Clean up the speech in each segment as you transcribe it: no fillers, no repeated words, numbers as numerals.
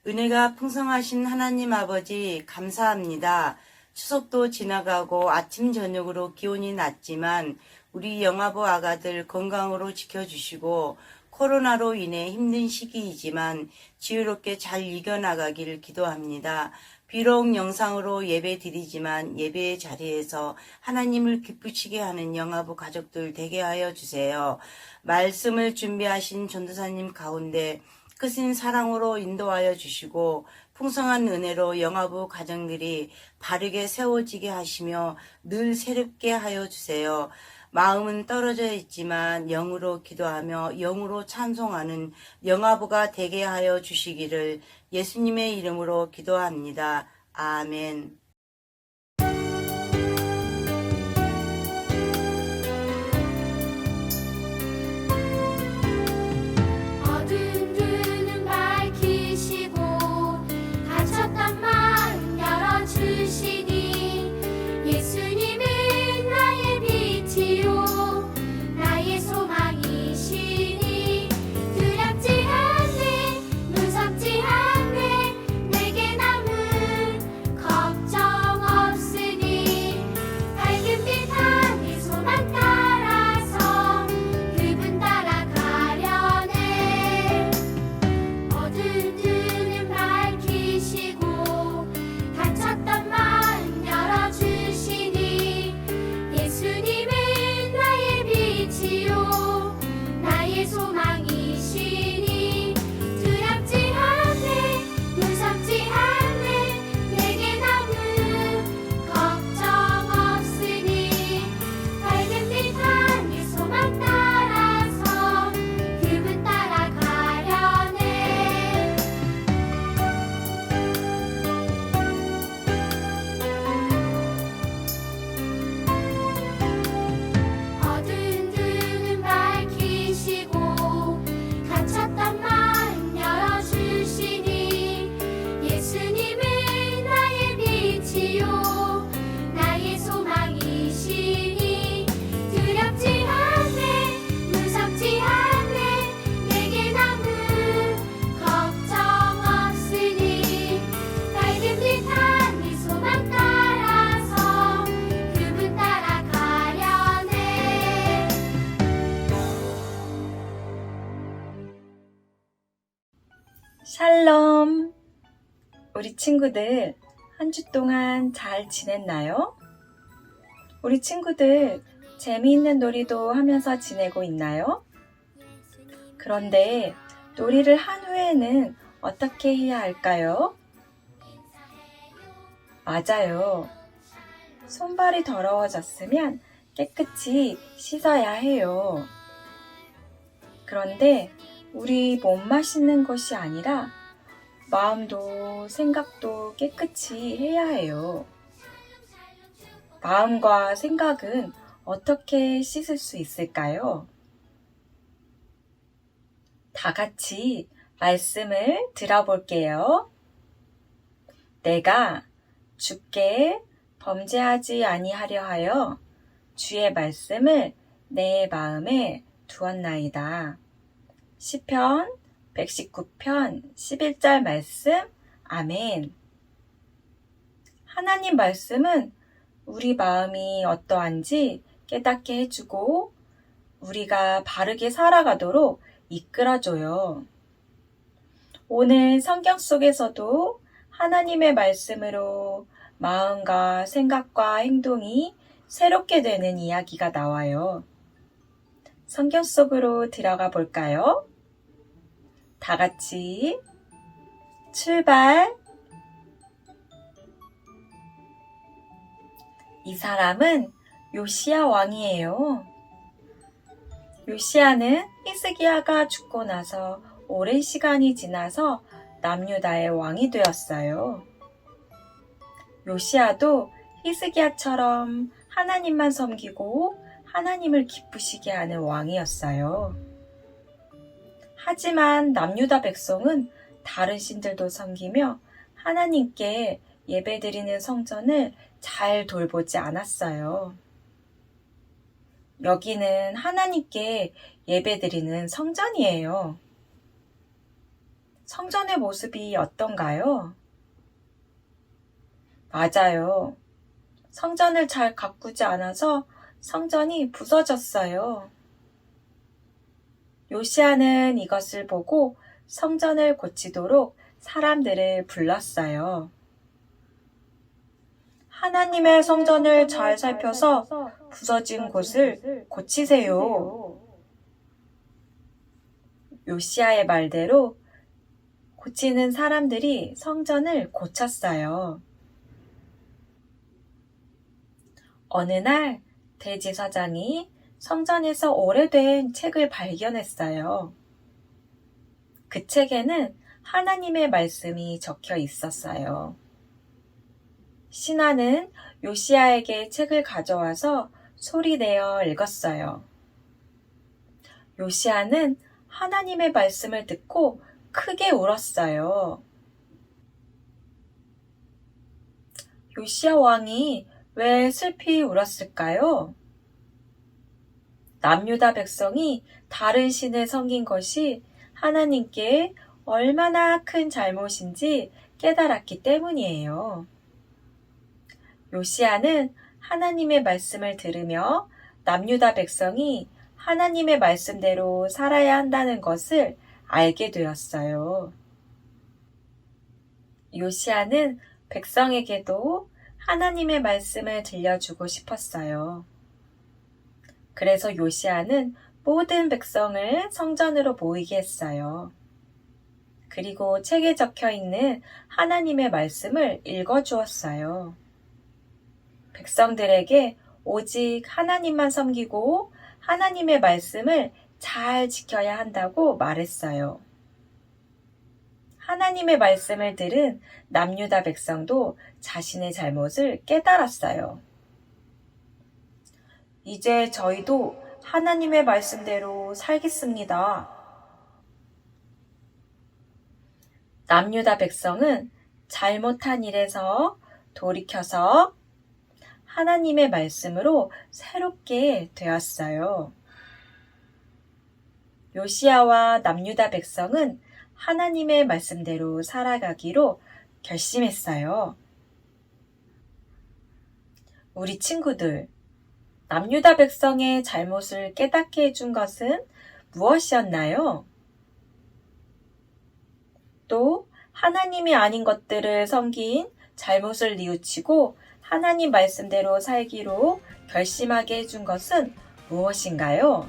은혜가 풍성하신 하나님 아버지 감사합니다. 추석도 지나가고 아침 저녁으로 기온이 낮지만 우리 영아부 아가들 건강으로 지켜주시고 코로나로 인해 힘든 시기이지만 지혜롭게 잘 이겨나가길 기도합니다. 비록 영상으로 예배 드리지만 예배의 자리에서 하나님을 기쁘시게 하는 영아부 가족들 되게 하여 주세요. 말씀을 준비하신 전도사님 가운데 크신 사랑으로 인도하여 주시고 풍성한 은혜로 영아부 가정들이 바르게 세워지게 하시며 늘 새롭게 하여 주세요. 마음은 떨어져 있지만 영으로 기도하며 영으로 찬송하는 영아부가 되게 하여 주시기를 예수님의 이름으로 기도합니다. 아멘. 샬롬! 우리 친구들 한 주 동안 잘 지냈나요? 우리 친구들 재미있는 놀이도 하면서 지내고 있나요? 그런데 놀이를 한 후에는 어떻게 해야 할까요? 맞아요. 손발이 더러워졌으면 깨끗이 씻어야 해요. 그런데 우리 몸만 씻는 것이 아니라 마음도 생각도 깨끗이 해야 해요. 마음과 생각은 어떻게 씻을 수 있을까요? 다 같이 말씀을 들어볼게요. 내가 주께 범죄하지 아니하려 하여 주의 말씀을 내 마음에 두었나이다. 시편 119편 11절 말씀. 아멘. 하나님 말씀은 우리 마음이 어떠한지 깨닫게 해주고 우리가 바르게 살아가도록 이끌어줘요. 오늘 성경 속에서도 하나님의 말씀으로 마음과 생각과 행동이 새롭게 되는 이야기가 나와요. 성경 속으로 들어가 볼까요? 다 같이 출발! 이 사람은 요시야 왕이에요. 요시야는 히스기야가 죽고 나서 오랜 시간이 지나서 남유다의 왕이 되었어요. 요시야도 히스기야처럼 하나님만 섬기고 하나님을 기쁘시게 하는 왕이었어요. 하지만 남유다 백성은 다른 신들도 섬기며 하나님께 예배드리는 성전을 잘 돌보지 않았어요. 여기는 하나님께 예배드리는 성전이에요. 성전의 모습이 어떤가요? 맞아요. 성전을 잘 가꾸지 않아서 성전이 부서졌어요. 요시야는 이것을 보고 성전을 고치도록 사람들을 불렀어요. 하나님의 성전을 잘 살펴서 부서진 곳을 고치세요. 요시야의 말대로 고치는 사람들이 성전을 고쳤어요. 어느 날 대제사장이 성전에서 오래된 책을 발견했어요. 그 책에는 하나님의 말씀이 적혀 있었어요. 신하는 요시야에게 책을 가져와서 소리내어 읽었어요. 요시야는 하나님의 말씀을 듣고 크게 울었어요. 요시야 왕이 왜 슬피 울었을까요? 남유다 백성이 다른 신을 섬긴 것이 하나님께 얼마나 큰 잘못인지 깨달았기 때문이에요. 요시야는 하나님의 말씀을 들으며 남유다 백성이 하나님의 말씀대로 살아야 한다는 것을 알게 되었어요. 요시야는 백성에게도 하나님의 말씀을 들려주고 싶었어요. 그래서 요시야는 모든 백성을 성전으로 모이게 했어요. 그리고 책에 적혀 있는 하나님의 말씀을 읽어주었어요. 백성들에게 오직 하나님만 섬기고 하나님의 말씀을 잘 지켜야 한다고 말했어요. 하나님의 말씀을 들은 남유다 백성도 자신의 잘못을 깨달았어요. 이제 저희도 하나님의 말씀대로 살겠습니다. 남유다 백성은 잘못한 일에서 돌이켜서 하나님의 말씀으로 새롭게 되었어요. 요시야와 남유다 백성은 하나님의 말씀대로 살아가기로 결심했어요. 우리 친구들, 남유다 백성의 잘못을 깨닫게 해준 것은 무엇이었나요? 또 하나님이 아닌 것들을 섬긴 잘못을 뉘우치고 하나님 말씀대로 살기로 결심하게 해준 것은 무엇인가요?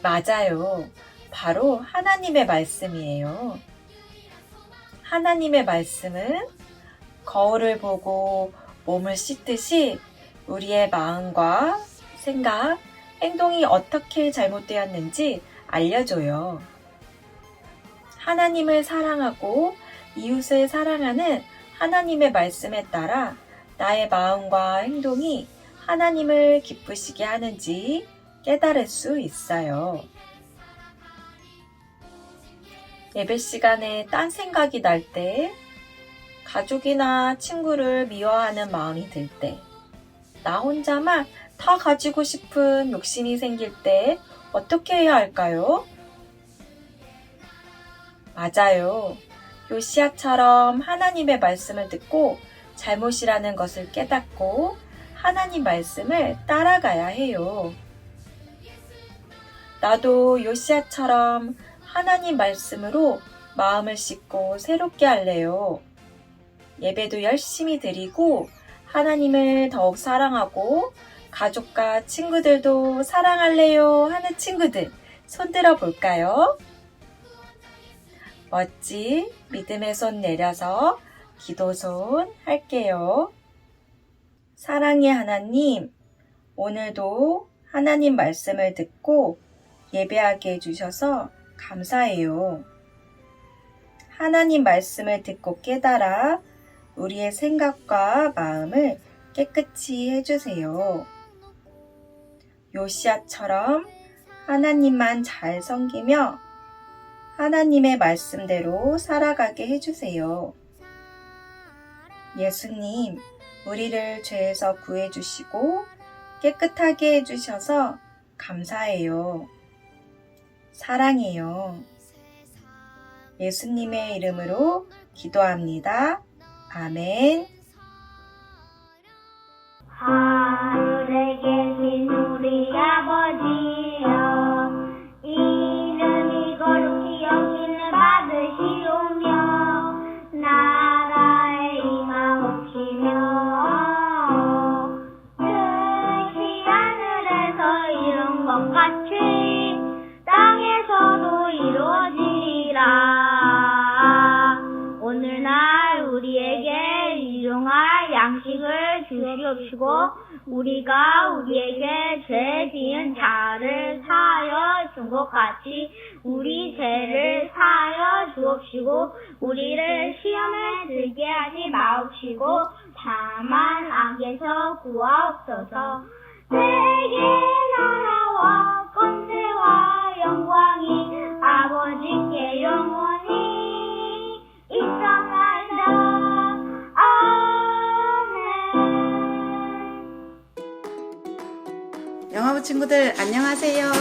맞아요. 바로 하나님의 말씀이에요. 하나님의 말씀은 거울을 보고 몸을 씻듯이 우리의 마음과 생각, 행동이 어떻게 잘못되었는지 알려줘요. 하나님을 사랑하고 이웃을 사랑하는 하나님의 말씀에 따라 나의 마음과 행동이 하나님을 기쁘시게 하는지 깨달을 수 있어요. 예배 시간에 딴 생각이 날 때, 가족이나 친구를 미워하는 마음이 들 때, 나 혼자만 다 가지고 싶은 욕심이 생길 때 어떻게 해야 할까요? 맞아요. 요시야처럼 하나님의 말씀을 듣고 잘못이라는 것을 깨닫고 하나님 말씀을 따라가야 해요. 나도 요시야처럼 하나님 말씀으로 마음을 씻고 새롭게 할래요. 예배도 열심히 드리고 하나님을 더욱 사랑하고 가족과 친구들도 사랑할래요 하는 친구들 손 들어 볼까요? 멋진 믿음의 손 내려서 기도 손 할게요. 사랑의 하나님, 오늘도 하나님 말씀을 듣고 예배하게 해주셔서 감사해요. 하나님 말씀을 듣고 깨달아 우리의 생각과 마음을 깨끗이 해주세요. 요시야처럼 하나님만 잘 섬기며 하나님의 말씀대로 살아가게 해주세요. 예수님, 우리를 죄에서 구해주시고 깨끗하게 해주셔서 감사해요. 사랑해요. 예수님의 이름으로 기도합니다. 아멘. 하늘에 계신 우리 아버지여, 이름이 거룩히 여김을 받으시오며 나라에 임하옵시며 뜻이 하늘에서 이룬 것 같이 땅에서도 이루어지리라. 오늘날 우리에게 일용할 양식을 주시옵시고 우리가 우리에게 죄 지은 자를 사하여 준 것 같이 우리 죄를 사하여 주옵시고 우리를 시험에 들게 하지 마옵시고 다만 악에서 구하옵소서. 내게 나라와 권세와 영광이 아버지께 영원히 있어나이다. 아멘. 영화부 친구들 안녕하세요.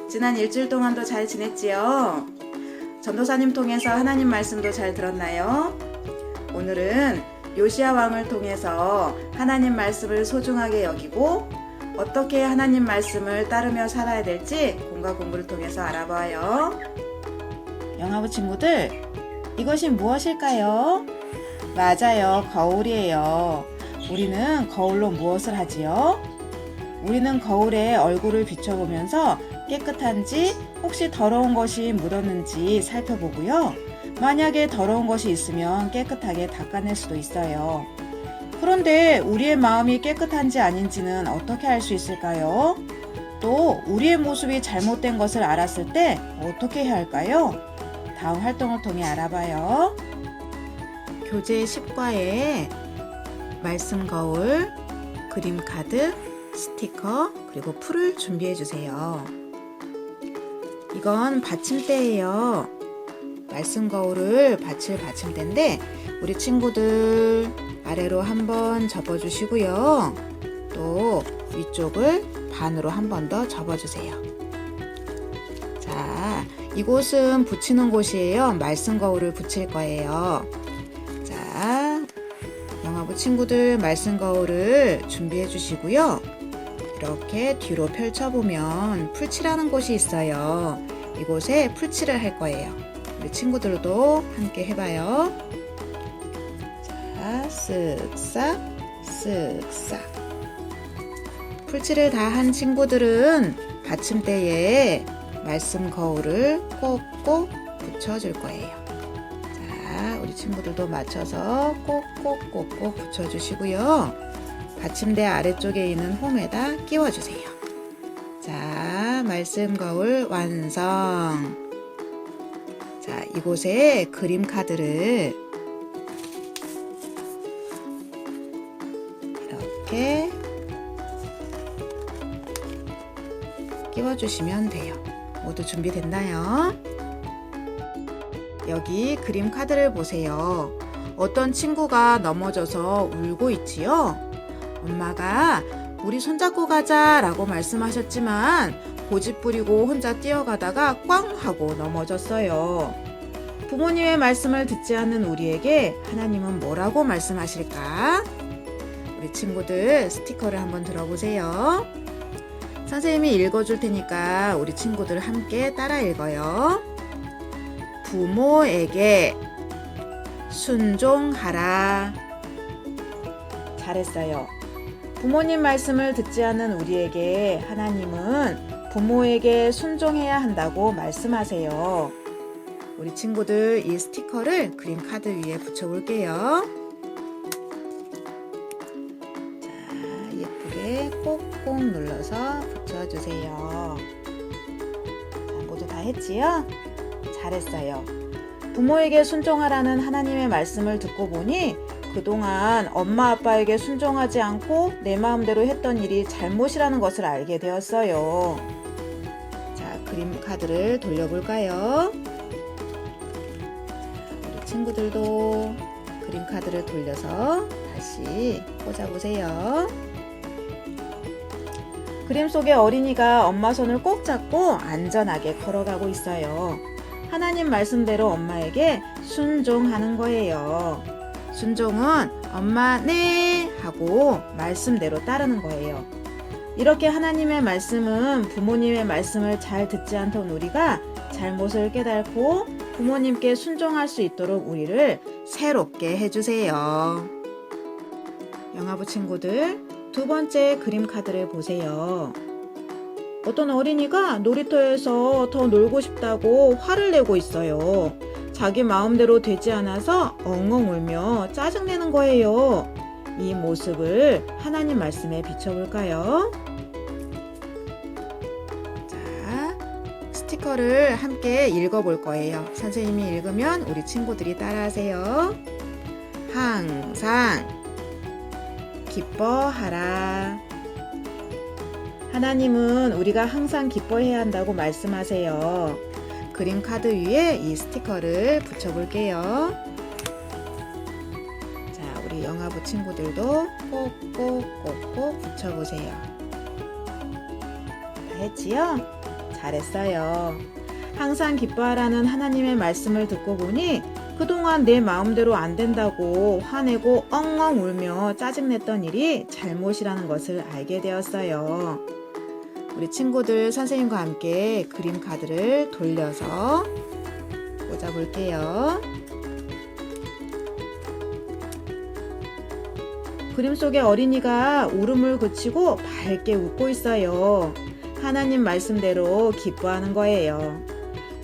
지난 일주일 동안도 잘 지냈지요? 전도사님 통해서 하나님 말씀도 잘 들었나요? 오늘은 요시야 왕을 통해서 하나님 말씀을 소중하게 여기고 어떻게 하나님 말씀을 따르며 살아야 될지 공과 공부를 통해서 알아봐요. 영화부 친구들, 이것이 무엇일까요? 맞아요, 거울이에요. 우리는 거울로 무엇을 하지요? 우리는 거울에 얼굴을 비춰보면서 깨끗한지 혹시 더러운 것이 묻었는지 살펴보고요. 만약에 더러운 것이 있으면 깨끗하게 닦아낼 수도 있어요. 그런데 우리의 마음이 깨끗한지 아닌지는 어떻게 알 수 있을까요? 또 우리의 모습이 잘못된 것을 알았을 때 어떻게 해야 할까요? 다음 활동을 통해 알아봐요. 교재 10과에 말씀 거울, 그림 카드, 스티커, 그리고 풀을 준비해 주세요. 이건 받침대예요. 말씀 거울을 받칠 받침대인데 우리 친구들 아래로 한번 접어주시고요. 또 위쪽을 반으로 한 번 더 접어주세요. 자, 이곳은 붙이는 곳이에요. 말씀 거울을 붙일 거예요. 자, 영화부 친구들 말씀 거울을 준비해 주시고요. 이렇게 뒤로 펼쳐보면 풀칠하는 곳이 있어요. 이곳에 풀칠을 할 거예요. 우리 친구들도 함께 해봐요. 자, 쓱싹 쓱싹. 풀칠을 다 한 친구들은 받침대에 말씀 거울을 꼭꼭 붙여줄 거예요. 자, 우리 친구들도 맞춰서 꼭꼭 붙여주시고요. 받침대 아래쪽에 있는 홈에다 끼워주세요. 자, 말씀 거울 완성. 자, 이곳에 그림 카드를 이렇게 끼워주시면 돼요. 모두 준비됐나요? 여기 그림 카드를 보세요. 어떤 친구가 넘어져서 울고 있지요? 엄마가 우리 손잡고 가자 라고 말씀하셨지만 고집 부리고 혼자 뛰어가다가 꽝 하고 넘어졌어요. 부모님의 말씀을 듣지 않는 우리에게 하나님은 뭐라고 말씀하실까? 우리 친구들 스티커를 한번 들어보세요. 선생님이 읽어줄 테니까 우리 친구들 함께 따라 읽어요. 부모에게 순종하라. 잘했어요. 부모님 말씀을 듣지 않는 우리에게 하나님은 부모에게 순종해야 한다고 말씀하세요. 우리 친구들 이 스티커를 그림 카드 위에 붙여볼게요. 자, 예쁘게 꼭꼭 눌러서 붙여주세요. 자, 모두 다 했지요? 잘했어요. 부모에게 순종하라는 하나님의 말씀을 듣고 보니 그동안 엄마 아빠에게 순종하지 않고 내 마음대로 했던 일이 잘못이라는 것을 알게 되었어요. 자, 그림 카드를 돌려볼까요? 우리 친구들도 그림 카드를 돌려서 다시 꽂아보세요. 그림 속의 어린이가 엄마 손을 꼭 잡고 안전하게 걸어가고 있어요. 하나님 말씀대로 엄마에게 순종하는 거예요. 순종은 엄마 네 하고 말씀대로 따르는 거예요. 이렇게 하나님의 말씀은 부모님의 말씀을 잘 듣지 않던 우리가 잘못을 깨닫고 부모님께 순종할 수 있도록 우리를 새롭게 해주세요. 영화부 친구들, 두 번째 그림 카드를 보세요. 어떤 어린이가 놀이터에서 더 놀고 싶다고 화를 내고 있어요. 자기 마음대로 되지 않아서 엉엉 울며 짜증내는 거예요. 이 모습을 하나님 말씀에 비춰볼까요? 자, 스티커를 함께 읽어볼 거예요. 선생님이 읽으면 우리 친구들이 따라하세요. 항상 기뻐하라. 하나님은 우리가 항상 기뻐해야 한다고 말씀하세요. 그림 카드 위에 이 스티커를 붙여볼게요. 자, 우리 영화부 친구들도 꼭꼭꼭꼭 붙여보세요. 다 했지요? 잘했어요. 항상 기뻐하라는 하나님의 말씀을 듣고 보니 그동안 내 마음대로 안 된다고 화내고 엉엉 울며 짜증냈던 일이 잘못이라는 것을 알게 되었어요. 우리 친구들 선생님과 함께 그림 카드를 돌려서 꽂아볼게요. 그림 속의 어린이가 울음을 그치고 밝게 웃고 있어요. 하나님 말씀대로 기뻐하는 거예요.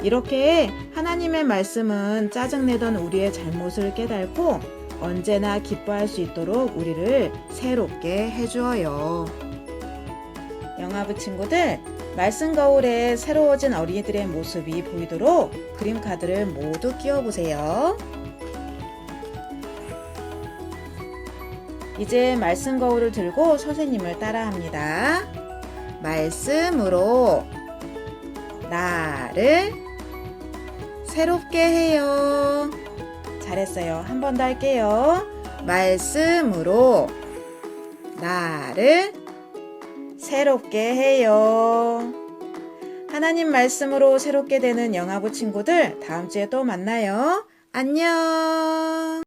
이렇게 하나님의 말씀은 짜증내던 우리의 잘못을 깨닫고 언제나 기뻐할 수 있도록 우리를 새롭게 해주어요. 영화부 친구들, 말씀 거울에 새로워진 어린이들의 모습이 보이도록 그림 카드를 모두 끼워보세요. 이제 말씀 거울을 들고 선생님을 따라합니다. 말씀으로 나를 새롭게 해요. 잘했어요. 한 번 더 할게요. 말씀으로 나를 새롭게 해요. 하나님 말씀으로 새롭게 되는 영화부 친구들, 다음 주에 또 만나요. 안녕.